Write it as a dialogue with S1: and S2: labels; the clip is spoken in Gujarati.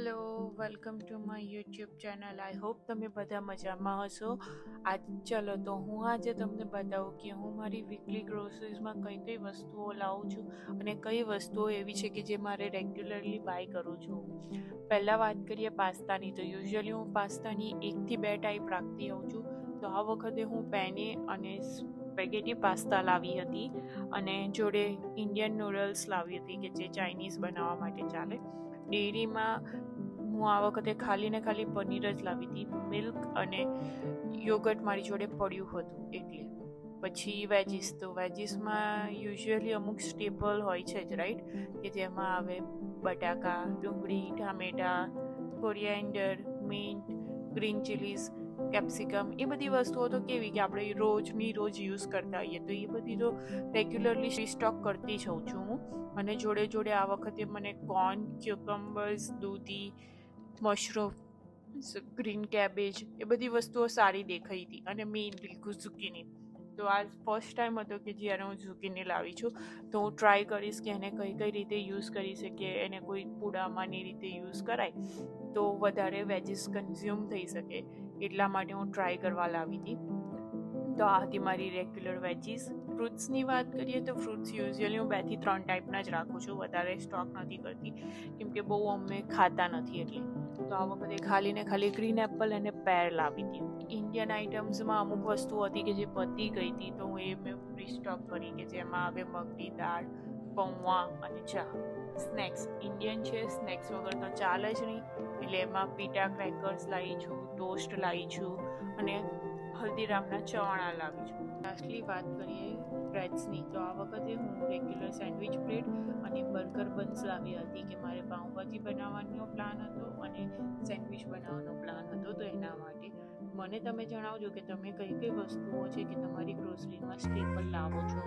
S1: Hello, welcome to my YouTube channel. I hope તમે બધા મજામાં હશો. ચલો તો હું આજે તમને બતાવું કે હું મારી વીકલી ગ્રોસરીઝમાં કઈ કઈ વસ્તુઓ લાવું છું અને કઈ વસ્તુઓ એવી છે કે જે મારે રેગ્યુલરલી બાય કરું છું. પહેલાં વાત કરીએ પાસ્તાની. તો યુઝ્યુઅલી હું પાસ્તાની 1 થી 2 ટાઈપ રાખતી હોઉં છું. તો આ વખતે હું પેને અને સ્પેગેટી પાસ્તા લાવી હતી અને જોડે ઇન્ડિયન નૂડલ્સ લાવી હતી કે જે ચાઇનીઝ બનાવવા માટે ચાલે. ડેરીમાં હું આ વખતે ખાલી પનીર જ લાવી હતી. મિલ્ક અને યોગર્ટ મારી જોડે પડ્યું હતું એટલે. પછી વેજીસ. તો વેજીસમાં યુઝ્યુઅલી અમુક સ્ટેપલ હોય છે જ રાઈટ, કે જેમાં આવે બટાકા, ડુંગળી, ટામેટા, coriander, mint, green chillies, capsicum. એ બધી વસ્તુઓ તો કેવી કે આપણે રોજ યુઝ કરતા હોઈએ, તો એ બધી તો રેગ્યુલરલી સ્ટોક કરતી જ હોઉં છું હું. અને જોડે આ વખતે મને કોર્ન, ક્યુકમ્બર્સ, દૂધી, મશરૂમ, ગ્રીન કેબેજ એ બધી વસ્તુઓ સારી દેખાઈ હતી. અને મેઇન બિલકુલ ઝુકીની. તો આ ફર્સ્ટ ટાઈમ હતો કે જ્યારે હું ઝુકીની લાવી છું. તો હું ટ્રાય કરીશ કે એને કઈ રીતે યુઝ કરી શકીએ, એને કોઈ પૂડામાંની રીતે યુઝ કરાય તો વધારે વેજીસ કન્ઝ્યુમ થઈ શકે. એટલા માટે હું ટ્રાય કરવા લાવી હતી. તો આ હતી મારી રેગ્યુલર વેજીસ. ફ્રૂટ્સની વાત કરીએ તો ફ્રૂટ્સ યુઝ્યુઅલી હું 2 થી 3 ટાઈપના જ રાખું છું, વધારે સ્ટોક નથી કરતી કેમ કે બહુ અમે ખાતા નથી એટલે. તો આ વખતે ખાલી ગ્રીન એપલ અને પેર લાવી હતી. ઇન્ડિયન આઇટમ્સમાં અમુક વસ્તુઓ હતી કે જે પતી ગઈ હતી, તો હું એ મેં રીસ્ટોક કરી કે જેમાં આવે મગની દાળ, પૌવા અને ચા. સ્નેક્સ ઇન્ડિયન છે, સ્નેક્સ વગર તો ચાલે જ નહીં, એટલે એમાં પીટા ક્રેકર્સ લાવી છું, ટોસ્ટ લાવી છું અને હલ્દીરામના ચવાણા લાવી છું. લાસ્ટલી વાત કરીએ બ્રેડ્સની. તો આ વખતે હું રેગ્યુલર સેન્ડવિચ બ્રેડ અને બર્ગર બન્સ લાવી હતી કે મારે પાઉંભાજી બનાવવાનો પ્લાન હતો અને સેન્ડવિચ બનાવવાનો પ્લાન હતો. તો એના માટે મને તમે જણાવજો કે તમે કઈ કઈ વસ્તુઓ છે કે તમારી ગ્રોસરીમાં સ્ટેપલ લાવો છો.